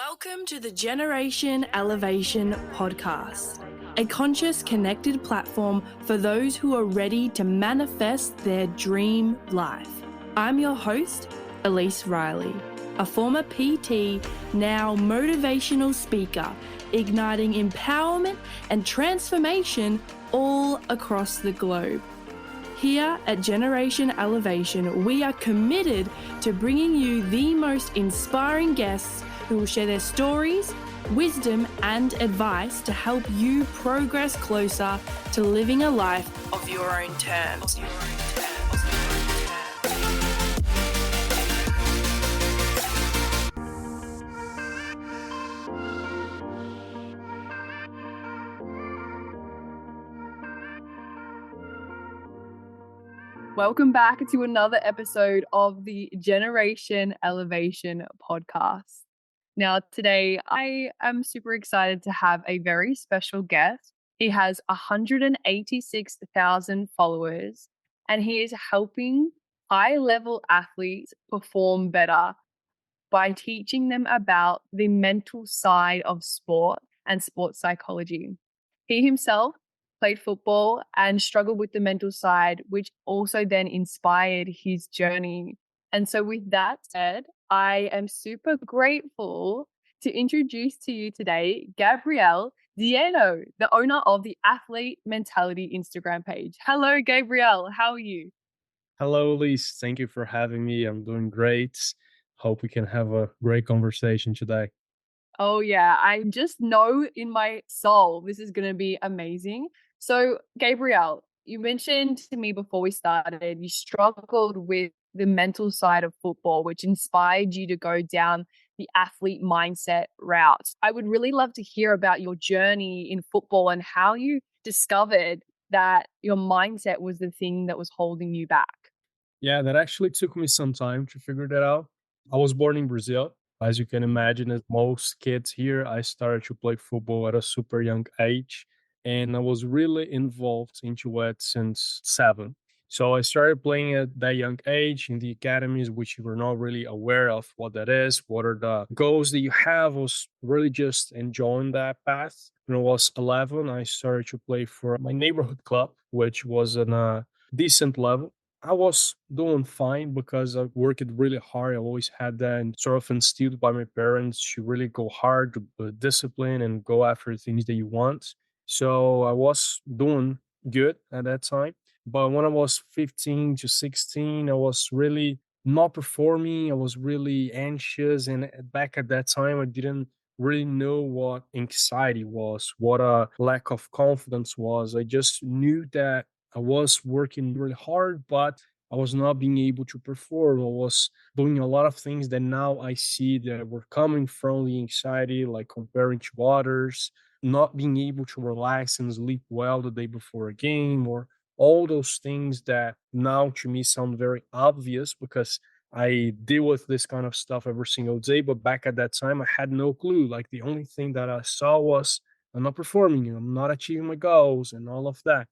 Welcome to the Generation Elevation podcast, a conscious, connected platform for those who are ready to manifest their dream life. I'm your host, Elise Riley, a former PT, now motivational speaker, igniting empowerment and transformation all across the globe. Here at Generation Elevation, we are committed to bringing you the most inspiring guests who will share their stories, wisdom, and advice to help you progress closer to living a life of your own terms. Welcome back to another episode of the Generation Elevation podcast. Now, today I am super excited to have a very special guest. He has 186,000 followers, and he is helping high-level athletes perform better by teaching them about the mental side of sport and sports psychology. He himself played football and struggled with the mental side, which also then inspired his journey. And so with that said, I am super grateful to introduce to you today, Gabriel Deano, the owner of the Athlete Mentality Instagram page. Hello, Gabriel. How are you? Hello, Elise. Thank you for having me. I'm doing great. Hope we can have a great conversation today. Oh, yeah. I just know in my soul this is going to be amazing. So, Gabriel, you mentioned to me before we started, you struggled with the mental side of football, which inspired you to go down the athlete mindset route. I would really love to hear about your journey in football and how you discovered that your mindset was the thing that was holding you back. Yeah, that actually took me some time to figure that out. I was born in Brazil. As you can imagine, as most kids here, I started to play football at a super young age, and I was really involved into it since 7. So I started playing at that young age in the academies, which you were not really aware of what that is, what are the goals that you have. I was really just enjoying that path. When I was 11, I started to play for my neighborhood club, which was on a decent level. I was doing fine because I worked really hard. I always had that and sort of instilled by my parents to really go hard, to discipline and go after the things that you want. So I was doing good at that time. But when I was 15 to 16, I was really not performing. I was really anxious. And back at that time, I didn't really know what anxiety was, what a lack of confidence was. I just knew that I was working really hard, but I was not being able to perform. I was doing a lot of things that now I see that were coming from the anxiety, like comparing to others, not being able to relax and sleep well the day before a game, or all those things that now to me sound very obvious because I deal with this kind of stuff every single day. But back at that time, I had no clue. Like the only thing that I saw was I'm not performing, I'm not achieving my goals, and all of that.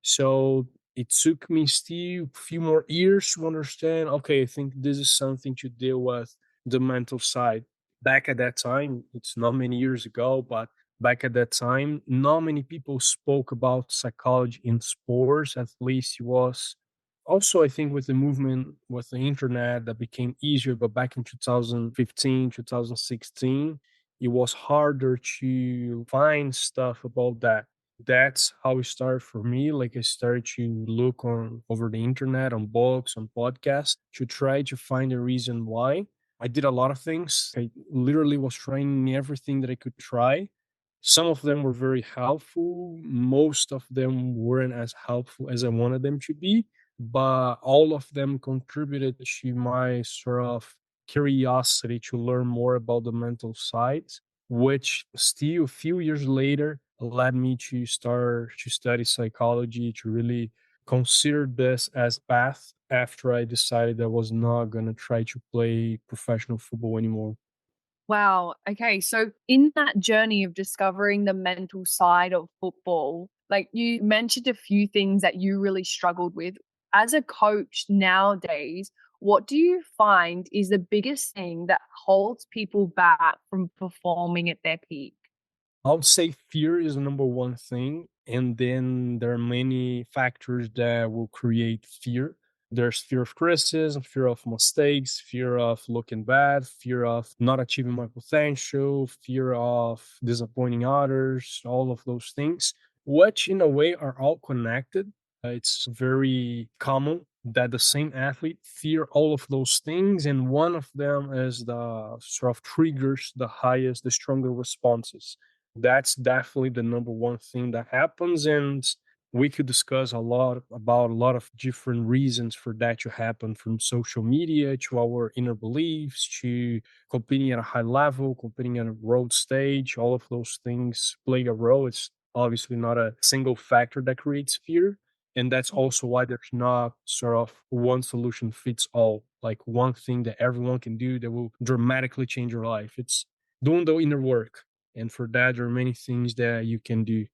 So it took me still a few more years to understand, okay, I think this is something to deal with the mental side. Back at that time, it's not many years ago, but back at that time, not many people spoke about psychology in sports. At least it was also, I think, with the movement with the internet that became easier, but back in 2015, 2016, it was harder to find stuff about that. That's how it started for me. Like I started to look on over the internet, on books, on podcasts to try to find a reason why. I did a lot of things. I literally was trying everything that I could try. Some of them were very helpful. Most of them weren't as helpful as I wanted them to be, but all of them contributed to my sort of curiosity to learn more about the mental side, which still a few years later led me to start to study psychology, to really consider this as path after I decided I was not going to try to play professional football anymore. Wow. Okay. So, in that journey of discovering the mental side of football, like you mentioned a few things that you really struggled with. As a coach nowadays, what do you find is the biggest thing that holds people back from performing at their peak? I would say fear is the number one thing. And then there are many factors that will create fear. There's fear of criticism, fear of mistakes, fear of looking bad, fear of not achieving my potential, fear of disappointing others, all of those things, which in a way are all connected. It's very common that the same athlete fear all of those things, and one of them is the sort of triggers the highest, the stronger responses. That's definitely the number one thing that happens, and we could discuss a lot about a lot of different reasons for that to happen, from social media to our inner beliefs to competing at a high level, competing at a world stage. All of those things play a role. It's obviously not a single factor that creates fear, and that's also why there's not sort of one solution fits all, like one thing that everyone can do that will dramatically change your life. It's doing the inner work, and for that, there are many things that you can do.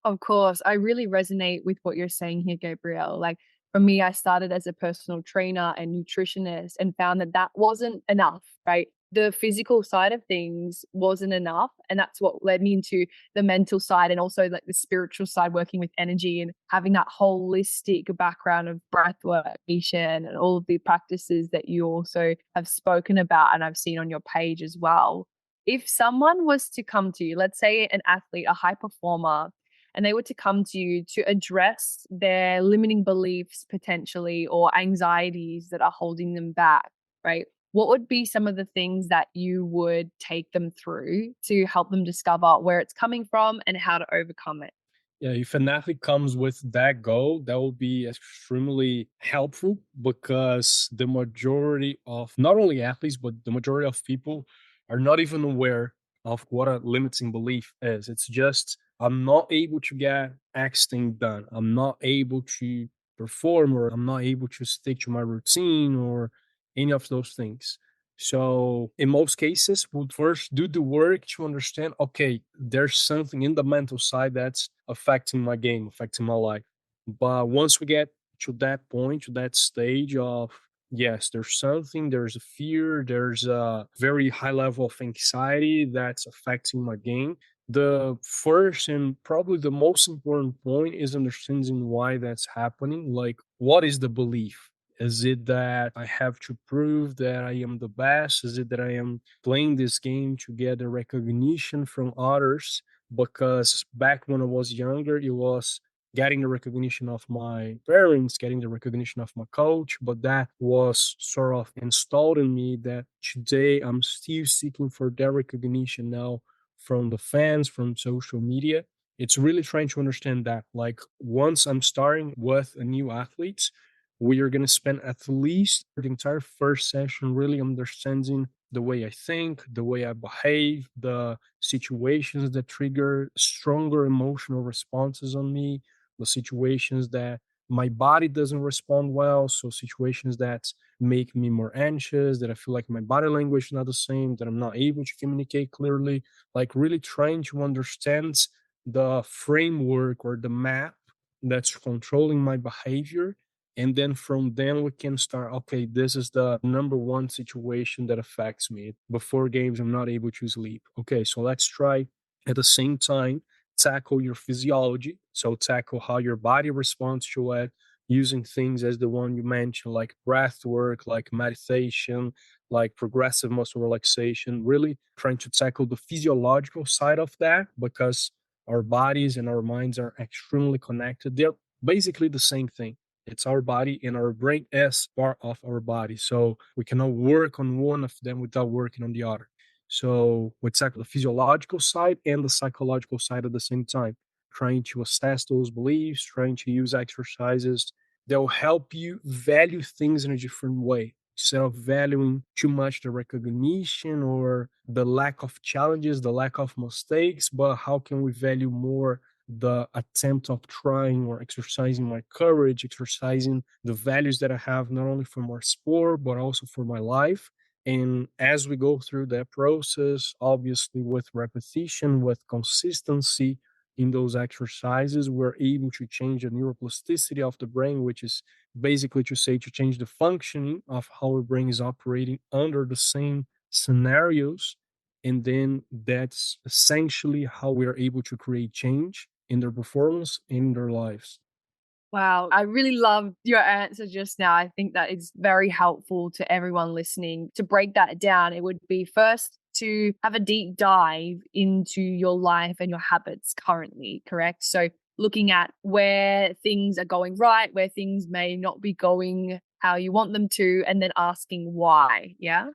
Of course, I really resonate with what you're saying here, Gabriel. Like for me, I started as a personal trainer and nutritionist and found that that wasn't enough, right? The physical side of things wasn't enough. And that's what led me into the mental side and also like the spiritual side, working with energy and having that holistic background of breath work, meditation, and all of the practices that you also have spoken about and I've seen on your page as well. If someone was to come to you, let's say an athlete, a high performer, and they were to come to you to address their limiting beliefs potentially or anxieties that are holding them back, right? What would be some of the things that you would take them through to help them discover where it's coming from and how to overcome it? Yeah, if an athlete comes with that goal, that will be extremely helpful, because the majority of not only athletes, but the majority of people are not even aware of what a limiting belief is. It's just, I'm not able to get X thing done. I'm not able to perform, or I'm not able to stick to my routine, or any of those things. So in most cases, we'll first do the work to understand, okay, there's something in the mental side that's affecting my game, affecting my life. But once we get to that point, to that stage of, yes, there's something, there's a fear, there's a very high level of anxiety that's affecting my game. The first and probably the most important point is understanding why that's happening. Like, what is the belief? Is it that I have to prove that I am the best? Is it that I am playing this game to get the recognition from others? Because back when I was younger, it was getting the recognition of my parents, getting the recognition of my coach, but that was sort of installed in me that today I'm still seeking for that recognition now from the fans, from social media. It's really trying to understand that. Like, once I'm starting with a new athlete, we are going to spend at least the entire first session really understanding the way I think, the way I behave, the situations that trigger stronger emotional responses on me, the situations that my body doesn't respond well. So, situations that make me more anxious, that I feel like my body language is not the same, that I'm not able to communicate clearly. Like, really trying to understand the framework or the map that's controlling my behavior, and then from then we can start, okay, this is the number one situation that affects me. Before games, I'm not able to sleep. Okay, so let's try at the same time tackle your physiology. So tackle how your body responds to it, using things as the one you mentioned, like breath work, like meditation, like progressive muscle relaxation. Really trying to tackle the physiological side of that, because our bodies and our minds are extremely connected. They're basically the same thing. It's our body, and our brain is part of our body. So we cannot work on one of them without working on the other. So we tackle the physiological side and the psychological side at the same time, trying to assess those beliefs, trying to use exercises that will help you value things in a different way. Instead of valuing too much the recognition or the lack of challenges, the lack of mistakes, but how can we value more the attempt of trying or exercising my courage, exercising the values that I have, not only for my sport, but also for my life. And as we go through that process, obviously with repetition, with consistency, in those exercises, we're able to change the neuroplasticity of the brain, which is basically to say to change the functioning of how our brain is operating under the same scenarios. And then that's essentially how we are able to create change in their performance and in their lives. Wow, I really loved your answer just now. I think that it's very helpful to everyone listening. To break that down, it would be first to have a deep dive into your life and your habits currently, correct? So, looking at where things are going right, where things may not be going how you want them to, and then asking why. Yeah.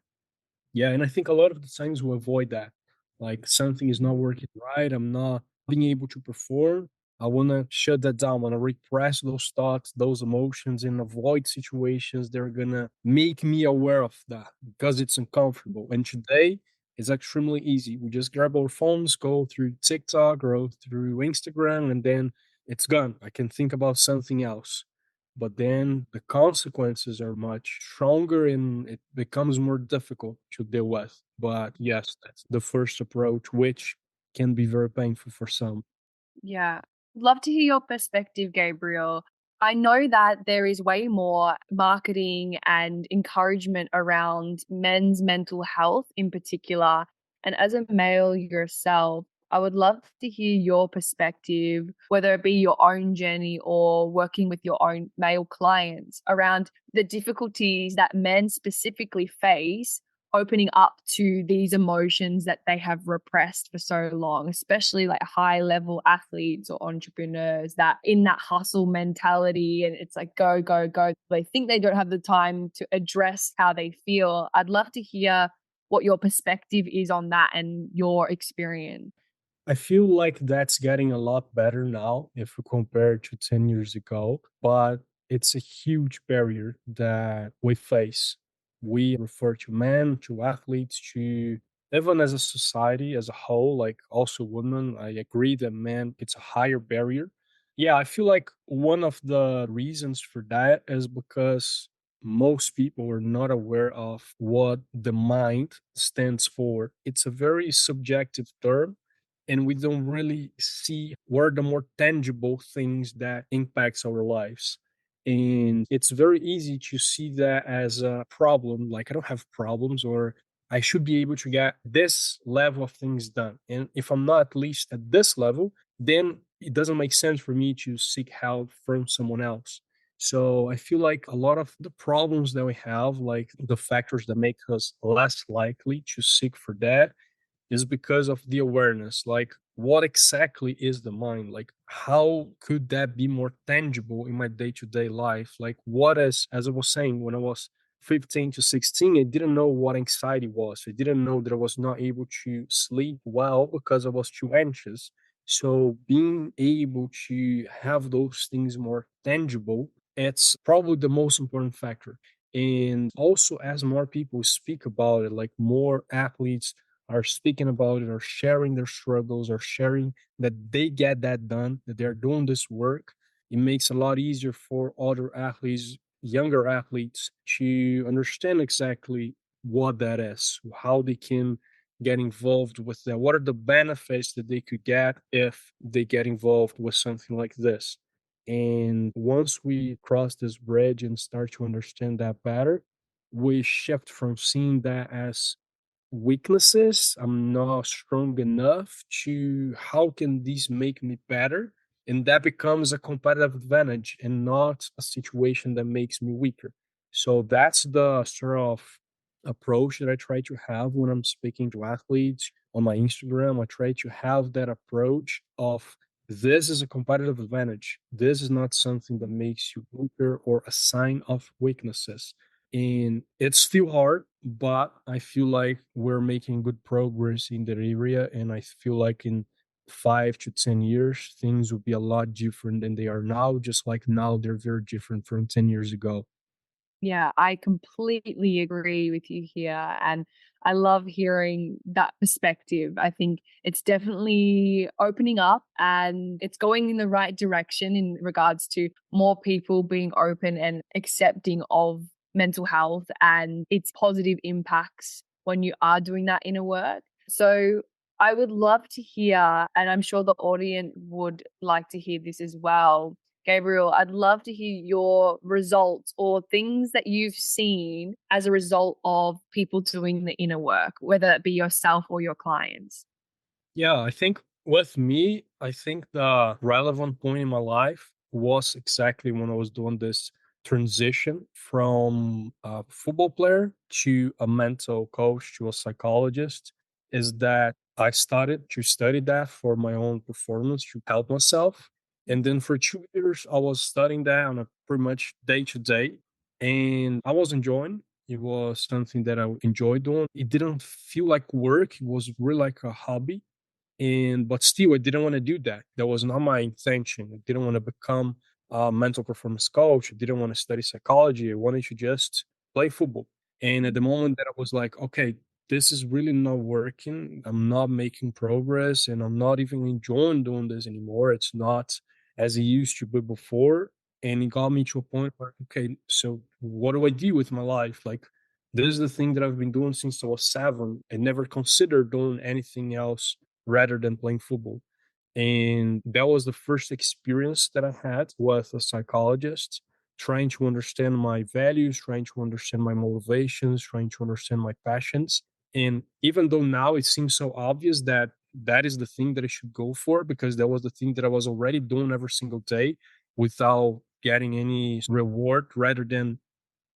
Yeah, and I think a lot of the times we avoid that. Like something is not working right, I'm not being able to perform. I want to shut that down. I want to repress those thoughts, those emotions, and avoid situations that are going to make me aware of that because it's uncomfortable. And today it's extremely easy. We just grab our phones, go through TikTok or through Instagram, and then it's gone. I can think about something else, but then the consequences are much stronger and it becomes more difficult to deal with. But yes, that's the first approach, which can be very painful for some. Yeah. Love to hear your perspective, Gabriel. I know that there is way more marketing and encouragement around men's mental health in particular. And as a male yourself, I would love to hear your perspective, whether it be your own journey or working with your own male clients around the difficulties that men specifically face opening up to these emotions that they have repressed for so long, especially like high level athletes or entrepreneurs that in that hustle mentality and it's like go, go, go. They think they don't have the time to address how they feel. I'd love to hear what your perspective is on that and your experience. I feel like that's getting a lot better now if we compare to 10 years ago, but it's a huge barrier that we face. We refer to men, to athletes, to even as a society as a whole, like also women. I agree that men, it's a higher barrier. Yeah, I feel like one of the reasons for that is because most people are not aware of what the mind stands for. It's a very subjective term and we don't really see what are the more tangible things that impacts our lives, and it's very easy to see that as a problem, like I don't have problems, or I should be able to get this level of things done, and if I'm not at least at this level, then it doesn't make sense for me to seek help from someone else. So I feel like a lot of the problems that we have, like the factors that make us less likely to seek for that, is because of the awareness. Like, what exactly is the mind? Like, how could that be more tangible in my day to day life? Like, what is, as I was saying, when I was 15 to 16, I didn't know what anxiety was. I didn't know that I was not able to sleep well because I was too anxious. So, being able to have those things more tangible, it's probably the most important factor. And also, as more people speak about it, like more athletes are speaking about it, are sharing their struggles, are sharing that they get that done, that they're doing this work, it makes it a lot easier for other athletes, younger athletes, to understand exactly what that is, how they can get involved with that. What are the benefits that they could get if they get involved with something like this? And once we cross this bridge and start to understand that better, we shift from seeing that as weaknesses. I'm not strong enough to how can this make me better? And that becomes a competitive advantage and not a situation that makes me weaker. So that's the sort of approach that I try to have when I'm speaking to athletes on my Instagram. I try to have that approach of this is a competitive advantage. This is not something that makes you weaker or a sign of weaknesses, and it's still hard, but I feel like we're making good progress in that area, and I feel like in 5 to 10 years things will be a lot different than they are now, just like now they're very different from 10 years ago. Yeah, I completely agree with you here. And I love hearing that perspective. I think it's definitely opening up and it's going in the right direction in regards to more people being open and accepting of mental health and its positive impacts when you are doing that inner work. So, I would love to hear, and I'm sure the audience would like to hear this as well. Gabriel, I'd love to hear your results or things that you've seen as a result of people doing the inner work, whether it be yourself or your clients. Yeah, I think with me, I think the relevant point in my life was exactly when I was doing this transition from a football player to a mental coach to a psychologist. Is that I started to study that for my own performance to help myself. And then for 2 years, I was studying that on a pretty much day to day. And I was enjoying. It was something that I enjoyed doing. It didn't feel like work. It was really like a hobby, and but still I didn't want to do that. That was not my intention. I didn't want to become a mental performance coach. I didn't want to study psychology. I wanted to just play football. And at the moment that I was like, okay, this is really not working, I'm not making progress, and I'm not even enjoying doing this anymore. It's not as it used to be before. And it got me to a point where, okay, so what do I do with my life? Like, this is the thing that I've been doing since I was 7. I never considered doing anything else rather than playing football. And that was the first experience that I had with a psychologist, trying to understand my values, trying to understand my motivations, trying to understand my passions. And even though now it seems so obvious that that is the thing that I should go for, because that was the thing that I was already doing every single day without getting any reward, rather than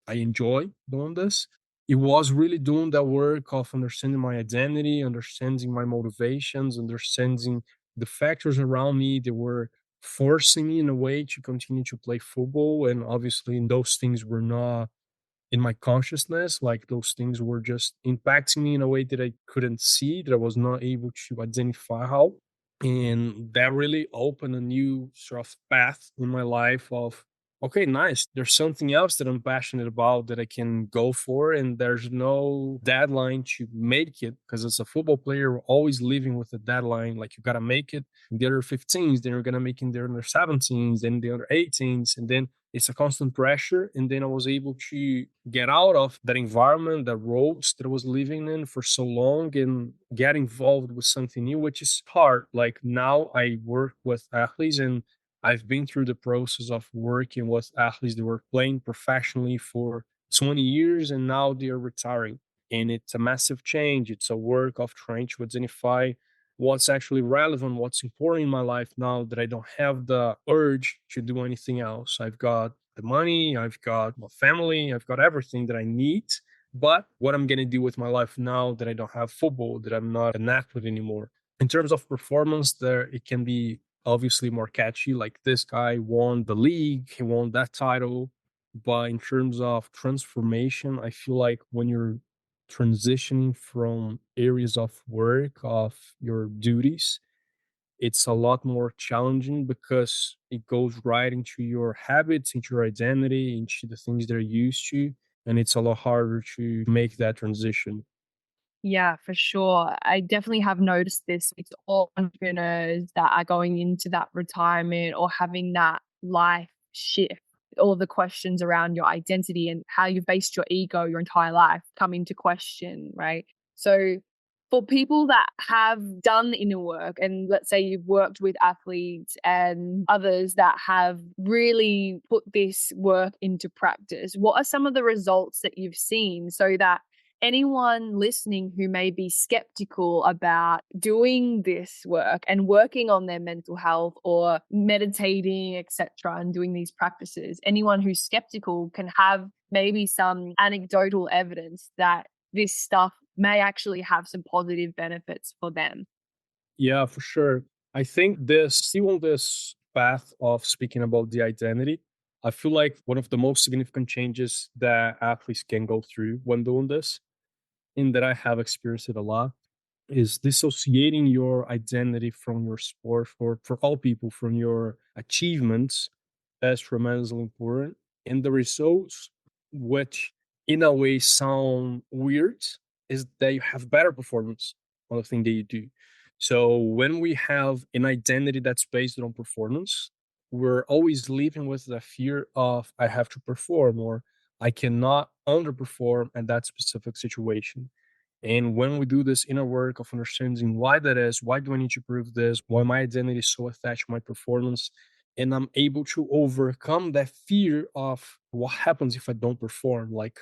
I enjoy doing this. It was really doing that work of understanding my identity, understanding my motivations, understanding the factors around me that were forcing me in a way to continue to play football. And obviously, those things were not in my consciousness. Like, those things were just impacting me in a way that I couldn't see, that I was not able to identify how. And that really opened a new sort of path in my life of, okay, nice, there's something else that I'm passionate about that I can go for, and there's no deadline to make it, because as a football player we're always living with a deadline. Like, you got to make it in the under 15s, then you're going to make it in the under 17s, then the under 18s, and then it's a constant pressure. And then I was able to get out of that environment, that roles that I was living in for so long, and get involved with something new, which is hard. Like, now I work with athletes, and I've been through the process of working with athletes that were playing professionally for 20 years, and now they're retiring. And it's a massive change. It's a work of trying to identify what's actually relevant, what's important in my life now that I don't have the urge to do anything else. I've got the money, I've got my family, I've got everything that I need. But what I'm going to do with my life now that I don't have football, that I'm not an athlete anymore? In terms of performance, there it can be obviously more catchy. Like, this guy won the league, he won that title. But in terms of transformation, I feel like when you're transitioning from areas of work, of your duties, it's a lot more challenging, because it goes right into your habits, into your identity, into the things they're used to. And it's a lot harder to make that transition. Yeah, for sure. I definitely have noticed this with all entrepreneurs that are going into that retirement or having that life shift. All the questions around your identity and how you've based your ego your entire life come into question, right? So, for people that have done the inner work, and let's say you've worked with athletes and others that have really put this work into practice, what are some of the results that you've seen so that anyone listening who may be skeptical about doing this work and working on their mental health or meditating, etc., and doing these practices, anyone who's skeptical can have maybe some anecdotal evidence that this stuff may actually have some positive benefits for them. Yeah, for sure. I think this, still on this path of speaking about the identity, I feel like one of the most significant changes that athletes can go through when doing this, in that I have experienced it a lot, is dissociating your identity from your sport, for all people, from your achievements. That's tremendously important. And the results, which in a way sound weird, is that you have better performance on the thing that you do. So when we have an identity that's based on performance, we're always living with the fear of, I have to perform, or I cannot underperform at that specific situation. And when we do this inner work of understanding why that is, why do I need to prove this, why my identity is so attached to my performance, and I'm able to overcome that fear of what happens if I don't perform. Like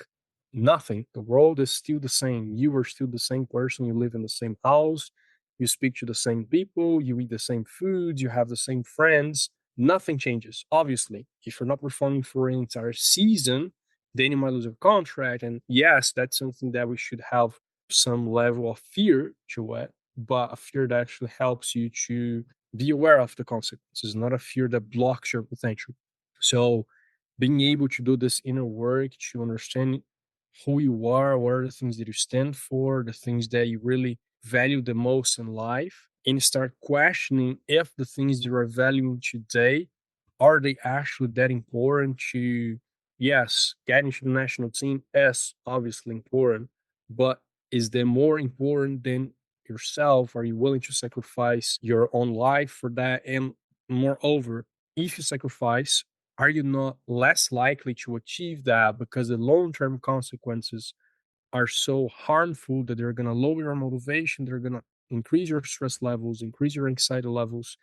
nothing. The world is still the same. You are still the same person. You live in the same house. You speak to the same people. You eat the same food. You have the same friends. Nothing changes. Obviously, if you're not performing for an entire season, then you might lose a contract. And yes, that's something that we should have some level of fear to it, but a fear that actually helps you to be aware of the consequences, not a fear that blocks your potential. So, being able to do this inner work to understand who you are, what are the things that you stand for, the things that you really value the most in life, and start questioning if the things you are valuing today are they actually that important to, yes, getting to the national team is obviously important, but is there more important than yourself? Are you willing to sacrifice your own life for that? And moreover, if you sacrifice, are you not less likely to achieve that because the long term consequences are so harmful that they're going to lower your motivation, they're going to increase your stress levels, increase your anxiety levels,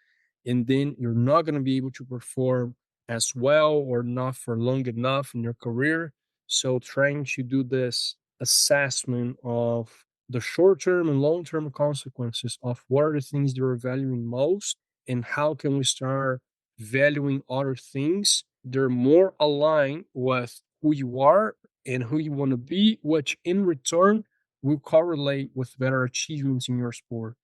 and then you're not going to be able to perform as well or not for long enough in your career. So, trying to do this assessment of the short term and long term consequences of what are the things you're valuing most and how can we start valuing other things they're more aligned with who you are and who you want to be, which in return will correlate with better achievements in your sport.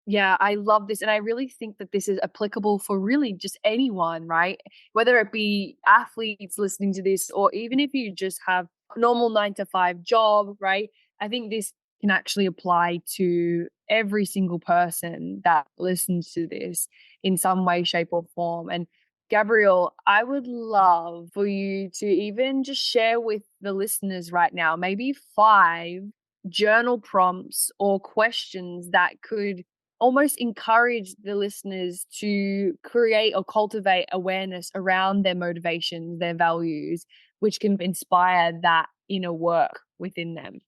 Yeah, I love this. And I really think that this is applicable for really just anyone, right? Whether it be athletes listening to this, or even if you just have a normal 9 to 5 job, right? I think this can actually apply to every single person that listens to this in some way, shape, or form. And Gabriel, I would love for you to even just share with the listeners right now, maybe 5 journal prompts or questions that could almost encourage the listeners to create or cultivate awareness around their motivations, their values, which can inspire that inner work within them.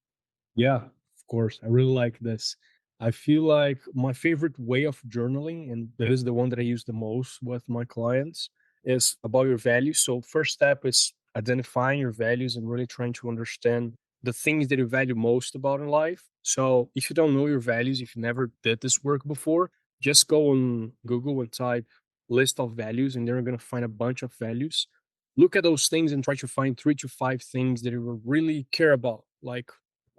Yeah, of course. I really like this. I feel like my favorite way of journaling, and that is the one that I use the most with my clients, is about your values. So, first step is identifying your values and really trying to understand the things that you value most about in life. So, if you don't know your values, if you never did this work before, just go on Google and type list of values, and then you're going to find a bunch of values. Look at those things and try to find 3 to 5 things that you really care about, like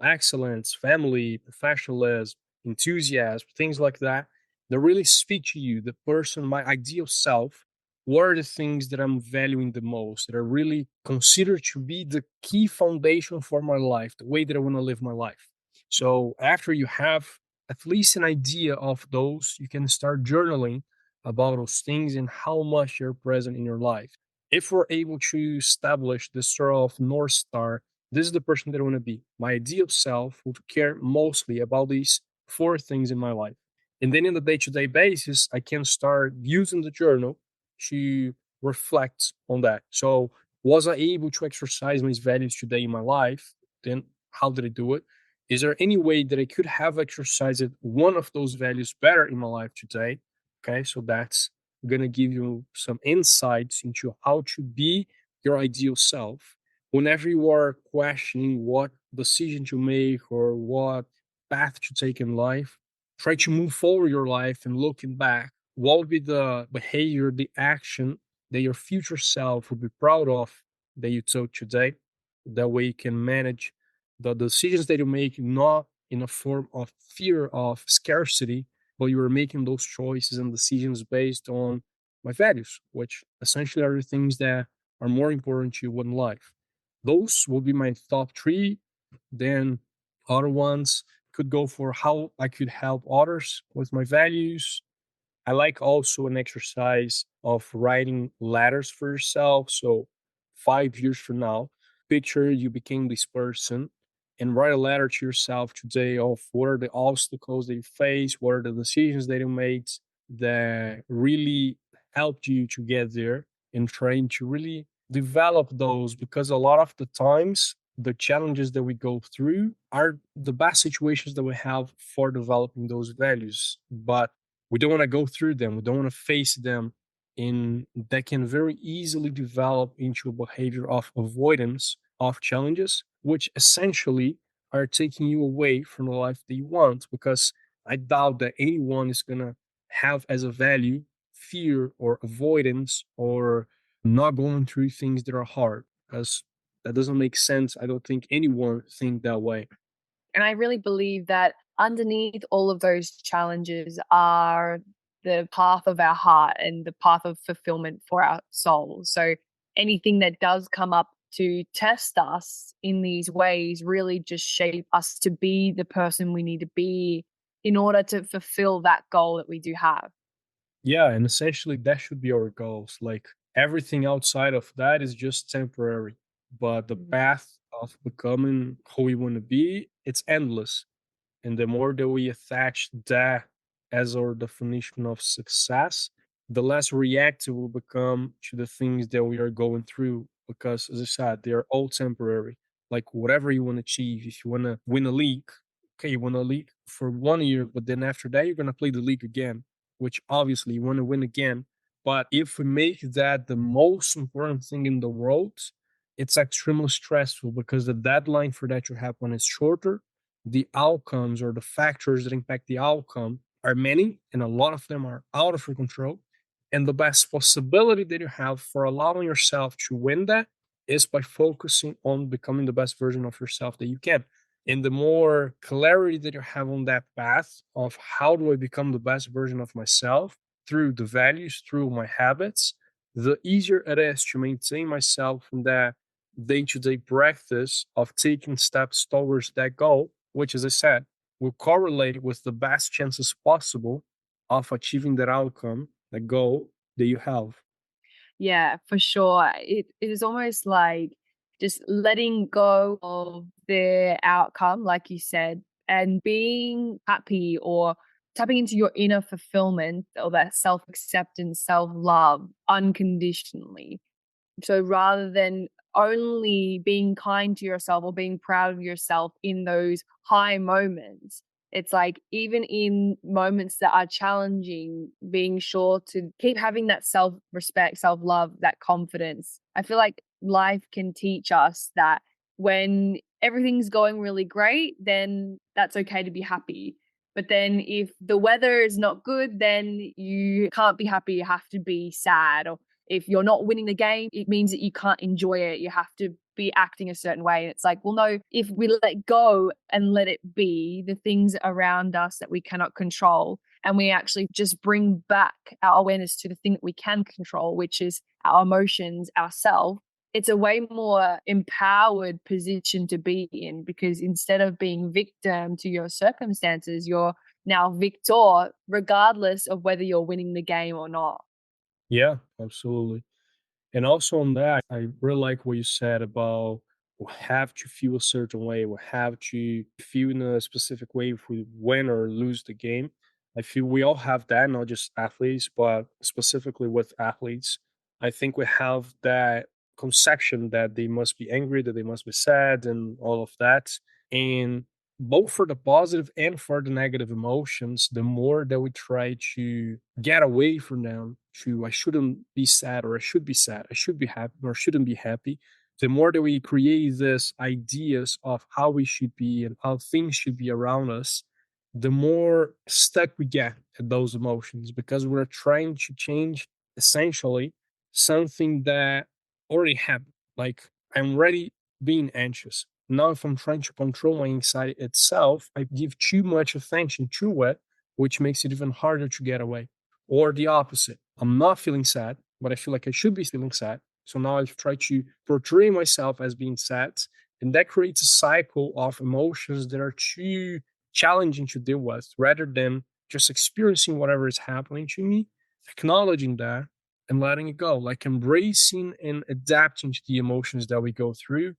excellence, family, professionalism, enthusiasm, things like that, that really speak to you, the person, my ideal self. What are the things that I'm valuing the most, that I really consider to be the key foundation for my life, the way that I want to live my life? So, after you have at least an idea of those, you can start journaling about those things and how much they're present in your life. If we're able to establish this sort of North Star, this is the person that I want to be. My ideal self would care mostly about these 4 things in my life. And then in the day to day basis, I can start using the journal to reflect on that. So, was I able to exercise my values today in my life? Then, how did I do it? Is there any way that I could have exercised one of those values better in my life today? Okay, so that's going to give you some insights into how to be your ideal self whenever you are questioning what decision to make or what path to take in life. Try to move forward your life and looking back, what would be the behavior, the action that your future self would be proud of that you took today? That way you can manage the decisions that you make not in a form of fear of scarcity, but you are making those choices and decisions based on my values, which essentially are the things that are more important to you in life. Those will be my top 3. Then other ones could go for how I could help others with my values. I like also an exercise of writing letters for yourself. So 5 years from now, picture you became this person and write a letter to yourself today of what are the obstacles that you face, what are the decisions that you made that really helped you to get there, and trying to really develop those, because a lot of the times the challenges that we go through are the best situations that we have for developing those values. But we don't want to go through them. We don't want to face them, in that can very easily develop into a behavior of avoidance of challenges, which essentially are taking you away from the life that you want. Because I doubt that anyone is going to have as a value fear or avoidance or not going through things that are hard, because that doesn't make sense. I don't think anyone think that way. And I really believe that underneath all of those challenges are the path of our heart and the path of fulfillment for our soul. So anything that does come up to test us in these ways really just shape us to be the person we need to be in order to fulfill that goal that we do have. Yeah, and essentially that should be our goals. Like everything outside of that is just temporary. But the Mhm. path of becoming who we want to be, it's endless. And the more that we attach that as our definition of success, the less reactive we'll become to the things that we are going through. Because, as I said, they're all temporary. Like, whatever you want to achieve, if you want to win a league, okay, you win a league for 1 year, but then after that, you're going to play the league again, which obviously you want to win again. But if we make that the most important thing in the world, it's extremely stressful because the deadline for that to happen is shorter. The outcomes or the factors that impact the outcome are many, and a lot of them are out of your control. And the best possibility that you have for allowing yourself to win that is by focusing on becoming the best version of yourself that you can. And the more clarity that you have on that path of how do I become the best version of myself through the values, through my habits, the easier it is to maintain myself in that day to day practice of taking steps towards that goal, which, as I said, will correlate with the best chances possible of achieving that outcome, the goal that you have. Yeah, for sure. It is almost like just letting go of the outcome, like you said, and being happy or tapping into your inner fulfillment or that self acceptance, self love unconditionally. So rather than only being kind to yourself or being proud of yourself in those high moments, it's like even in moments that are challenging, being sure to keep having that self respect, self love, that confidence. I feel like life can teach us that when everything's going really great, then that's okay to be happy. But then if the weather is not good, then you can't be happy. You have to be sad. Or if you're not winning the game, it means that you can't enjoy it. You have to be acting a certain way. And it's like, well, no, if we let go and let it be the things around us that we cannot control, and we actually just bring back our awareness to the thing that we can control, which is our emotions, ourself, it's a way more empowered position to be in because instead of being victim to your circumstances, you're now victor, regardless of whether you're winning the game or not. Yeah, absolutely. And also on that, I really like what you said about we have to feel a certain way. We have to feel in a specific way if we win or lose the game. I feel we all have that, not just athletes, but specifically with athletes. I think we have that conception that they must be angry, that they must be sad, and all of that. And both for the positive and for the negative emotions, the more that we try to get away from them, to I shouldn't be sad or I should be sad, I should be happy or shouldn't be happy, the more that we create these ideas of how we should be and how things should be around us, the more stuck we get at those emotions because we're trying to change essentially something that already happened. Like I'm already being anxious. Now, if I'm trying to control my anxiety itself, I give too much attention to it, which makes it even harder to get away. Or the opposite. I'm not feeling sad, but I feel like I should be feeling sad. So now I try to portray myself as being sad. And that creates a cycle of emotions that are too challenging to deal with rather than just experiencing whatever is happening to me, acknowledging that and letting it go, like embracing and adapting to the emotions that we go through.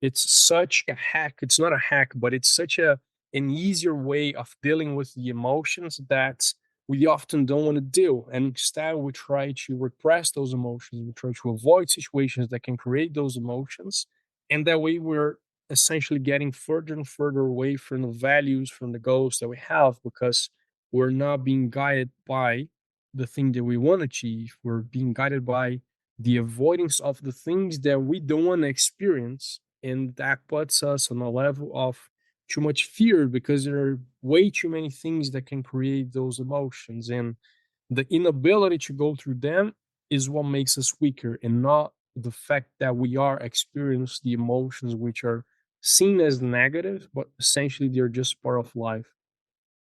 It's such a hack. It's not a hack, but it's such an easier way of dealing with the emotions that we often don't want to deal. And instead, we try to repress those emotions. We try to avoid situations that can create those emotions. And that way, we're essentially getting further and further away from the values, from the goals that we have, because we're not being guided by the thing that we want to achieve. We're being guided by the avoidance of the things that we don't want to experience. And that puts us on a level of too much fear, because there are way too many things that can create those emotions. And the inability to go through them is what makes us weaker, and not the fact that we are experiencing the emotions which are seen as negative, but essentially they're just part of life.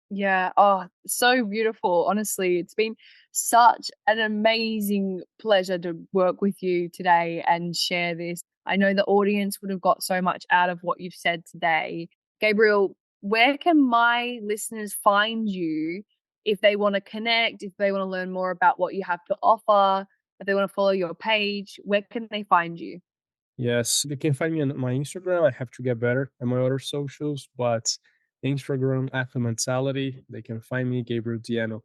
Yeah. Oh, so beautiful. Honestly, it's been such an amazing pleasure to work with you today and share this. I know the audience would have got so much out of what you've said today. Gabriel, where can my listeners find you if they want to connect, if they want to learn more about what you have to offer, if they want to follow your page? Where can they find you? Yes, they can find me on my Instagram. I have to get better at my other socials, but Instagram, Alpha Mentality, they can find me, Gabriel Deano.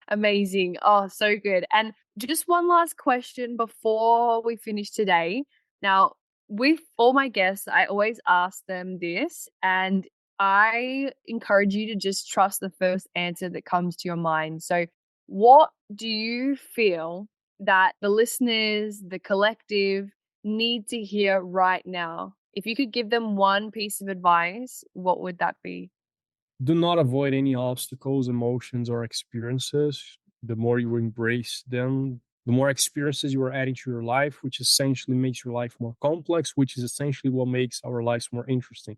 Amazing. Oh, so good. And just one last question before we finish today. Now, with all my guests, I always ask them this, and I encourage you to just trust the first answer that comes to your mind. So, what do you feel that the listeners, the collective, need to hear right now? If you could give them one piece of advice, what would that be? Do not avoid any obstacles, emotions, or experiences. The more you embrace them, the more experiences you are adding to your life, which essentially makes your life more complex, which is essentially what makes our lives more interesting.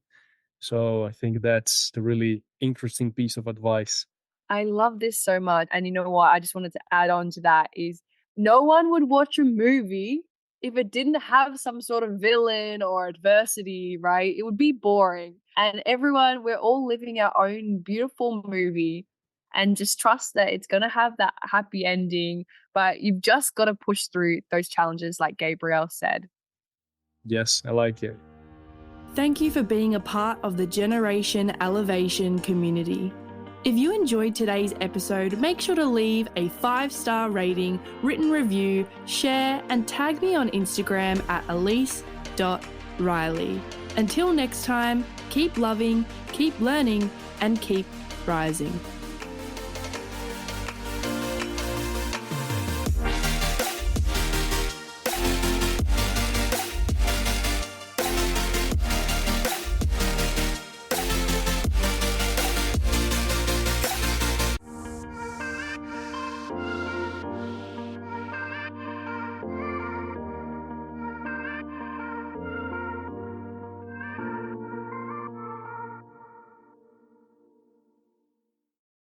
So I think that's the really interesting piece of advice. I love this so much. And you know what? I just wanted to add on to that is no one would watch a movie if it didn't have some sort of villain or adversity, right? It would be boring. And everyone, we're all living our own beautiful movie, and just trust that it's going to have that happy ending. But you've just got to push through those challenges, like Gabriel said. Yes, I like it. Thank you for being a part of the Generation Elevation community. If you enjoyed today's episode, make sure to leave a 5-star rating, written review, share, and tag me on Instagram at elise.riley. Until next time, keep loving, keep learning, and keep rising.